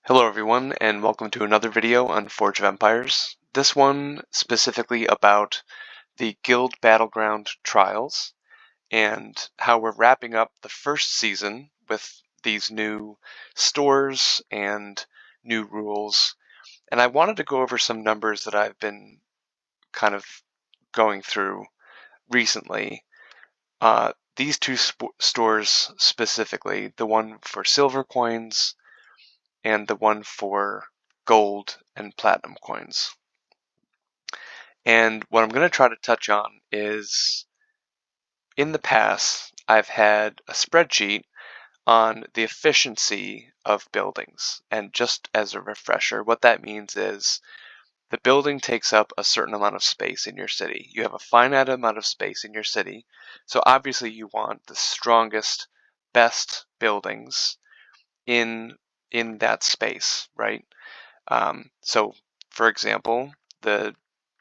Hello everyone, and welcome to another video on Forge of Empires. This one specifically about the Guild Battleground trials and how we're wrapping up the first season with these new stores and new rules. And I wanted to go over some numbers that I've been kind of going through recently. These two stores specifically, the one for silver coins and the one for gold and platinum coins. And what I'm going to try to touch on is, in the past, I've had a spreadsheet on the efficiency of buildings. And just as a refresher, what that means is the building takes up a certain amount of space in your city. You have a finite amount of space in your city. So obviously you want the strongest, best buildings in that space, right? So, for example, the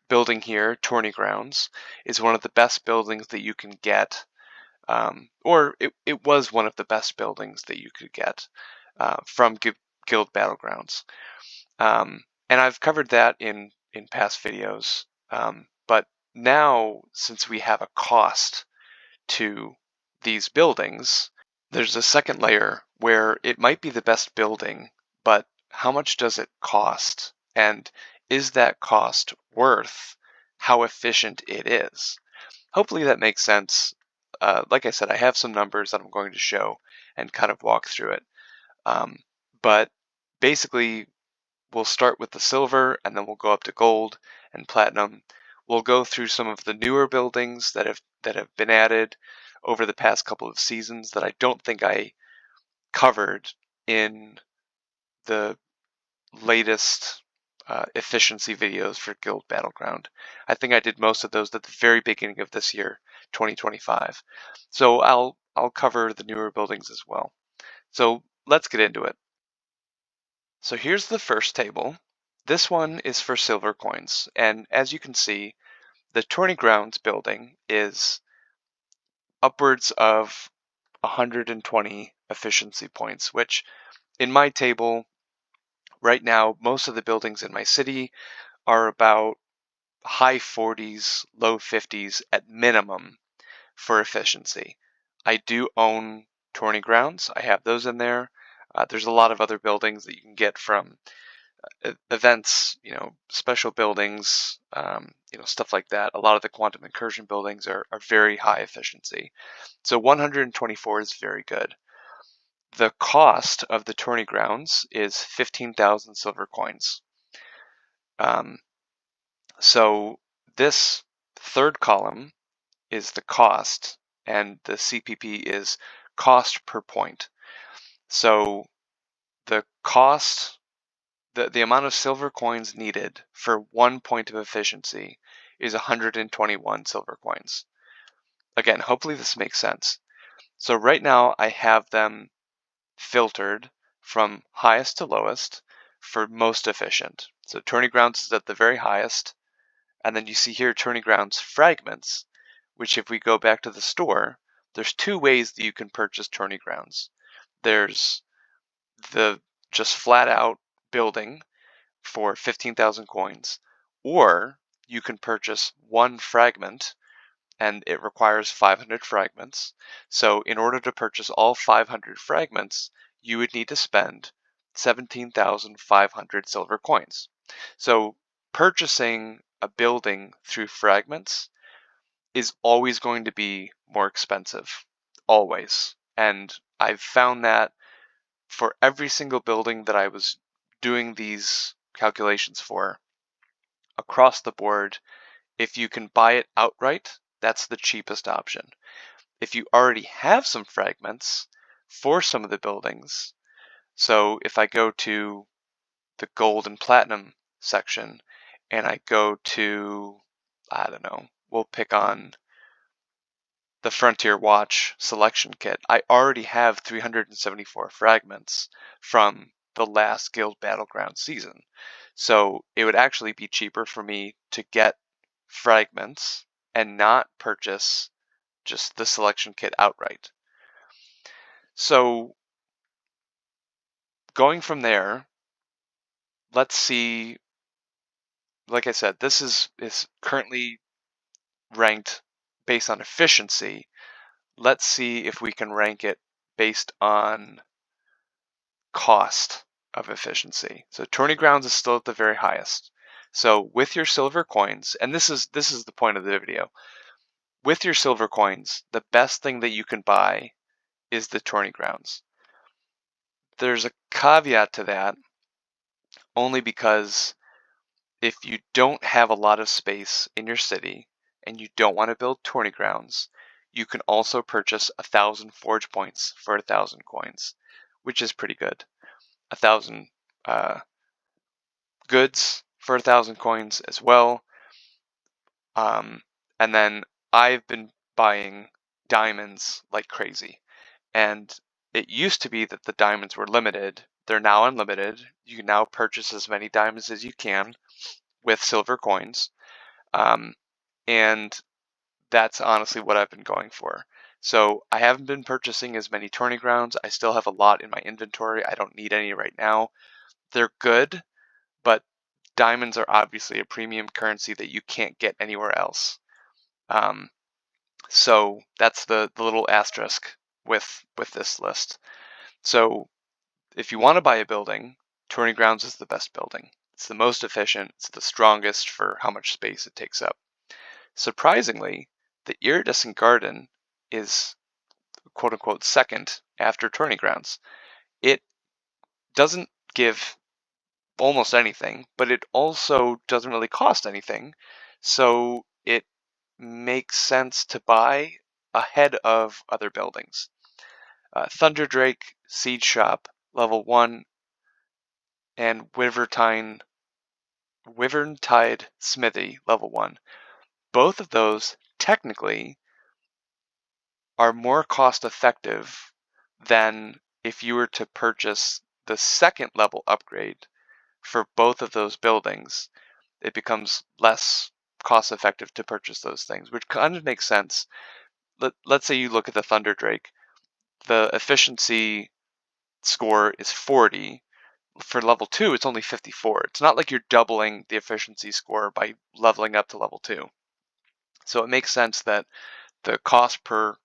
building here, Tourney Grounds, is one of the best buildings that you can get, or it was one of the best buildings that you could get from Guild Battlegrounds. And I've covered that in past videos, but now, since we have a cost to these buildings, there's a second layer where it might be the best building, but how much does it cost? And is that cost worth how efficient it is? Hopefully that makes sense. Like I said, I have some numbers that I'm going to show and kind of walk through it. But basically, we'll start with the silver and then we'll go up to gold and platinum. We'll go through some of the newer buildings that have been added over the past couple of seasons that I don't think I covered in the latest efficiency videos for Guild Battleground. I think I did most of those at the very beginning of this year, 2025. So I'll cover the newer buildings as well. So let's get into it. So here's the first table. This one is for silver coins, and as you can see, the Tourney Grounds building is upwards of 120 efficiency points, which in my table right now, most of the buildings in my city are about high 40s, low 50s at minimum for efficiency. I do own Tourney Grounds. I have those in there. There's a lot of other buildings that you can get from events, special buildings, stuff like that. A lot of the quantum incursion buildings are very high efficiency. So 124 is very good. The cost of the Tourney Grounds is 15,000 silver coins. So this third column is the cost, and the CPP is cost per point. So the cost, the amount of silver coins needed for 1 point of efficiency is 121 silver coins. Again, hopefully this makes sense. So right now I have them filtered from highest to lowest for most efficient. So Tourney Grounds is at the very highest, and then you see here Tourney Grounds fragments, which if we go back to the store, there's two ways that you can purchase Tourney Grounds. There's the just flat out building for 15,000 coins, or you can purchase one fragment, and it requires 500 fragments. So in order to purchase all 500 fragments, you would need to spend 17,500 silver coins. So purchasing a building through fragments is always going to be more expensive, always. And I've found that for every single building that I was doing these calculations for, across the board, if you can buy it outright, that's the cheapest option. If you already have some fragments for some of the buildings, so if I go to the gold and platinum section and I go to, I don't know, we'll pick on the Frontier Watch selection kit, I already have 374 fragments from the last Guild Battleground season. So it would actually be cheaper for me to get fragments and not purchase just the selection kit outright. So going from there, let's see, like I said, this is currently ranked based on efficiency. Let's see if we can rank it based on cost of efficiency. So tourney grounds is still at the very highest. So with your silver coins, and this is the point of the video, with your silver coins, the best thing that you can buy is the tourney grounds. There's a caveat to that, only because if you don't have a lot of space in your city and you don't want to build tourney grounds, you can also purchase 1,000 forge points for 1,000 coins, which is pretty good. 1,000 goods for 1,000 coins as well. And then I've been buying diamonds like crazy. And it used to be that the diamonds were limited. They're now unlimited. You can now purchase as many diamonds as you can with silver coins. And that's honestly what I've been going for. So I haven't been purchasing as many tourney grounds. I still have a lot in my inventory. I don't need any right now. They're good, but diamonds are obviously a premium currency that you can't get anywhere else. So that's the little asterisk with this list. So if you want to buy a building, tourney grounds is the best building. It's the most efficient. It's the strongest for how much space it takes up. Surprisingly, the iridescent garden is quote unquote second after tourney grounds. It doesn't give almost anything, but it also doesn't really cost anything. So it makes sense to buy ahead of other buildings. Thunderdrake, Siege Shop, level 1, and Wyverntide Smithy, level 1. Both of those technically are more cost effective than if you were to purchase the second level upgrade for both of those buildings. It becomes less cost effective to purchase those things, which kind of makes sense. Let's say you look at the Thunderdrake, the efficiency score is 40. For level 2, it's only 54. It's not like you're doubling the efficiency score by leveling up to level 2. So it makes sense that the cost per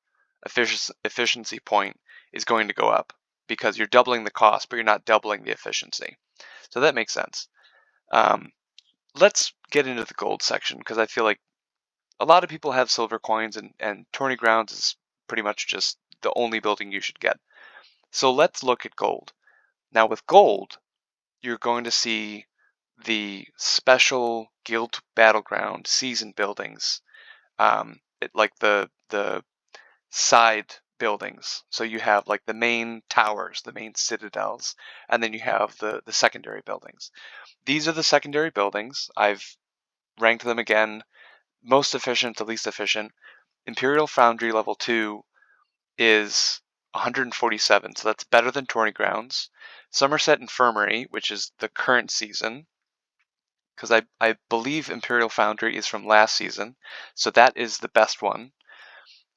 efficiency point is going to go up because you're doubling the cost, but you're not doubling the efficiency. So that makes sense. Let's get into the gold section because I feel like a lot of people have silver coins, and tourney grounds is pretty much just the only building you should get. So let's look at gold. Now with gold, you're going to see the special Guild Battleground season buildings, like the side buildings. So you have like the main towers, the main citadels, and then you have the secondary buildings. These are the secondary buildings. I've ranked them again, most efficient to least efficient. Imperial Foundry level 2 is 147, so that's better than Tourney Grounds. Somerset Infirmary, which is the current season, because I believe Imperial Foundry is from last season, so that is the best one.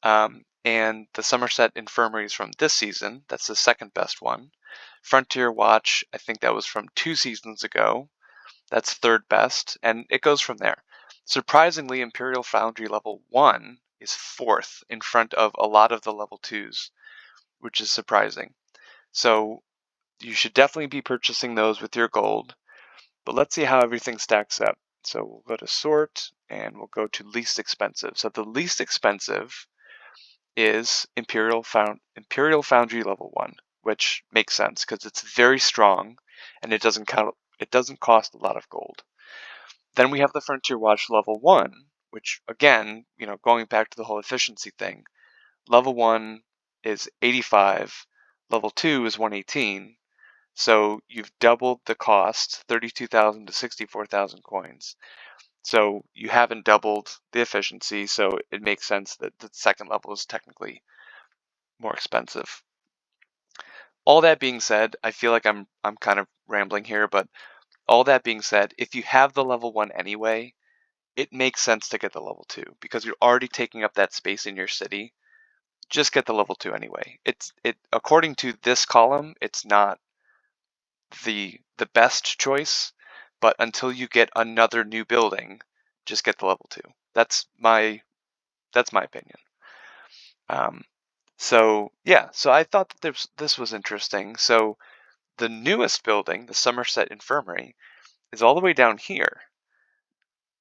And the Somerset Infirmary is from this season. That's the second best one. Frontier Watch, I think that was from 2 seasons ago. That's third best, and it goes from there. Surprisingly, Imperial Foundry level 1 is fourth in front of a lot of the level 2s, which is surprising. So you should definitely be purchasing those with your gold. But let's see how everything stacks up. So we'll go to sort, and we'll go to least expensive. So the least expensive is Imperial Foundry level 1, which makes sense because it's very strong and it doesn't cost a lot of gold. Then we have the Frontier Watch level 1, which again, going back to the whole efficiency thing, level 1 is 85, level 2 is 118. So you've doubled the cost, 32,000 to 64,000 coins. So you haven't doubled the efficiency, so it makes sense that the second level is technically more expensive. All that being said, I feel like I'm kind of rambling here, but all that being said, if you have the level 1 anyway, it makes sense to get the level 2 because you're already taking up that space in your city. Just get the level 2 anyway. According to this column, it's not the best choice, but until you get another new building, just get the level 2. That's my opinion. So yeah, so I thought that this was interesting. So the newest building, the Somerset Infirmary, is all the way down here.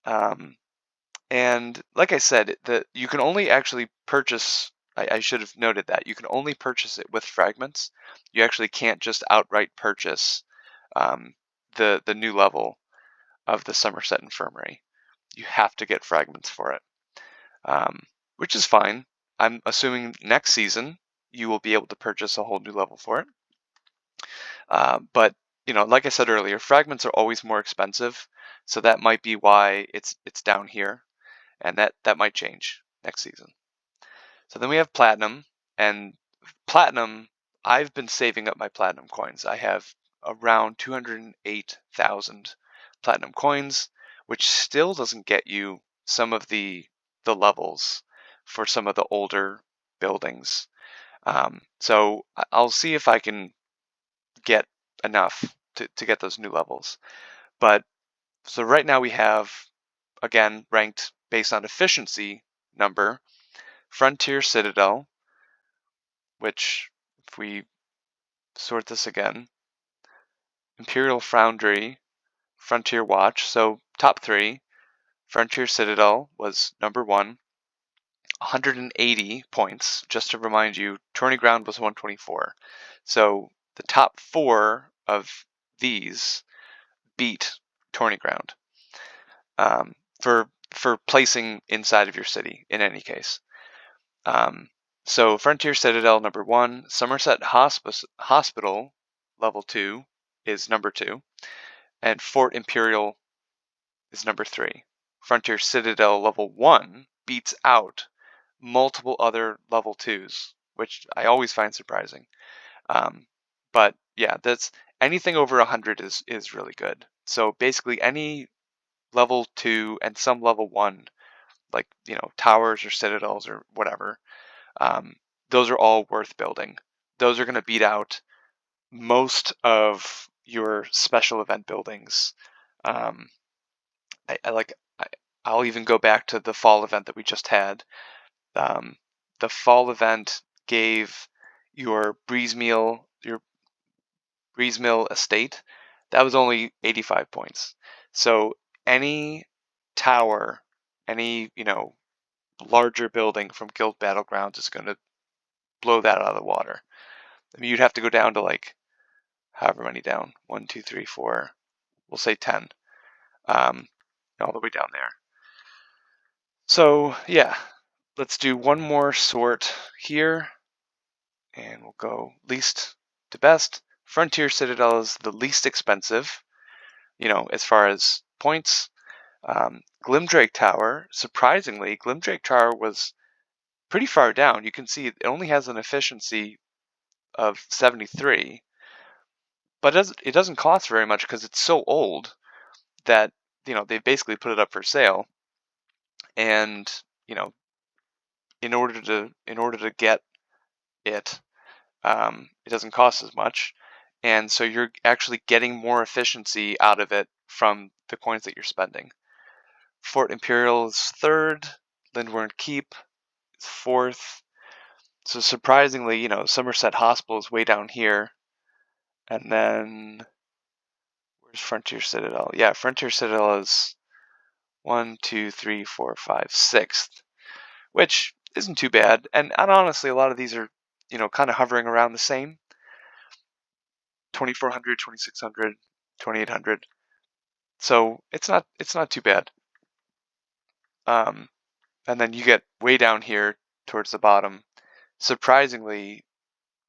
And like I said, you can only actually purchase. I should have noted that you can only purchase it with fragments. You actually can't just outright purchase the new level of the Somerset Infirmary. You have to get fragments for it, which is fine. I'm assuming next season you will be able to purchase a whole new level for it. But like I said earlier, fragments are always more expensive, so that might be why it's down here, and that might change next season. So then we have platinum, and platinum. I've been saving up my platinum coins. I have around 208,000 platinum coins, which still doesn't get you some of the levels for some of the older buildings. So I'll see if I can get enough to get those new levels. But so right now we have, again, ranked based on efficiency number, Frontier Citadel, which if we sort this again, Imperial Foundry, Frontier Watch. So top 3, Frontier Citadel was number 1, 180 points. Just to remind you, Tourney Ground was 124. So the top 4 of these beat Tourney Ground for placing inside of your city in any case. So Frontier Citadel number 1, Somerset Hospital level 2 is number 2, and Fort Imperial is number 3. Frontier Citadel level 1 beats out multiple other level 2s, which I always find surprising. But yeah, that's anything over 100 is really good. So basically any level 2 and some level 1, like towers or citadels or whatever, those are all worth building. Those are going to beat out most of your special event buildings. I'll even go back to the fall event that we just had. The fall event gave your Breezemill estate, that was only 85 points. So any tower, any larger building from Guild Battlegrounds is going to blow that out of the water. I mean, you'd have to go down to like however many down, 1, 2, 3, 4, we'll say 10, all the way down there. So yeah, let's do one more sort here, and we'll go least to best. Frontier Citadel is the least expensive, as far as points. Glimdrake Tower, surprisingly, Glimdrake Tower was pretty far down. You can see it only has an efficiency of 73, but it doesn't cost very much because it's so old that they basically put it up for sale, and in order to get it, it doesn't cost as much, and so you're actually getting more efficiency out of it from the coins that you're spending. Fort Imperial is 3rd, Lindward Keep is 4th. So surprisingly, Somerset Hospital is way down here, and then where's Frontier Citadel? Yeah, Frontier Citadel is 1, 2, 3, 4, 5, 6th, which isn't too bad. And honestly, a lot of these are, kind of hovering around the same. 2400, 2600, 2800. So it's not too bad. And then you get way down here towards the bottom. Surprisingly,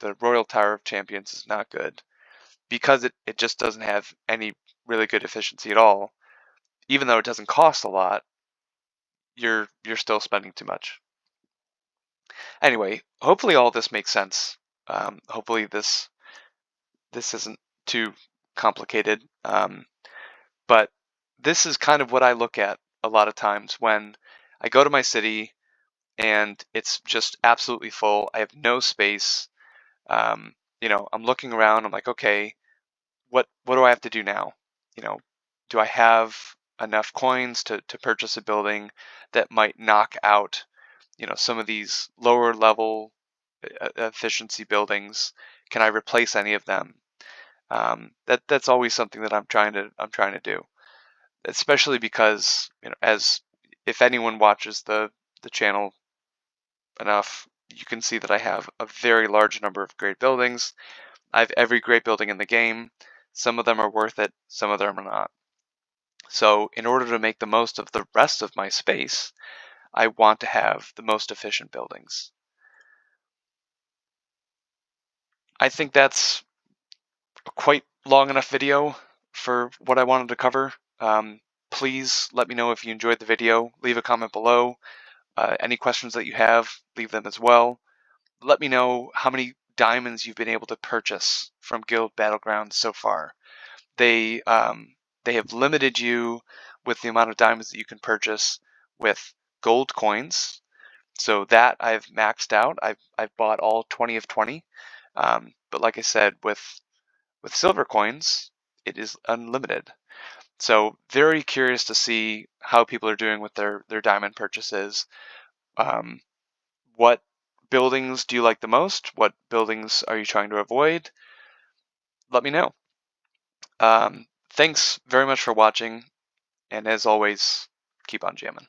the Royal Tower of Champions is not good because it just doesn't have any really good efficiency at all. Even though it doesn't cost a lot, you're still spending too much. Anyway, hopefully all this makes sense. Hopefully this isn't too complicated. But this is kind of what I look at a lot of times when I go to my city and it's just absolutely full. I have no space. I'm looking around. I'm like, okay, what do I have to do now? do I have enough coins to purchase a building that might knock out, some of these lower level efficiency buildings? Can I replace any of them? That's always something that I'm trying to do, especially because, as if anyone watches the channel enough, you can see that I have a very large number of great buildings. I have every great building in the game. Some of them are worth it, some of them are not. So in order to make the most of the rest of my space, I want to have the most efficient buildings. I think that's a quite long enough video for what I wanted to cover. Please let me know if you enjoyed the video. Leave a comment below. Any questions that you have, leave them as well. Let me know how many diamonds you've been able to purchase from Guild Battleground so far. They have limited you with the amount of diamonds that you can purchase with gold coins. So that I've maxed out. I've bought all 20 of 20. But like I said, with silver coins, it is unlimited. So very curious to see how people are doing with their diamond purchases. What buildings do you like the most? What buildings are you trying to avoid? Let me know. Thanks very much for watching, and as always, keep on jamming.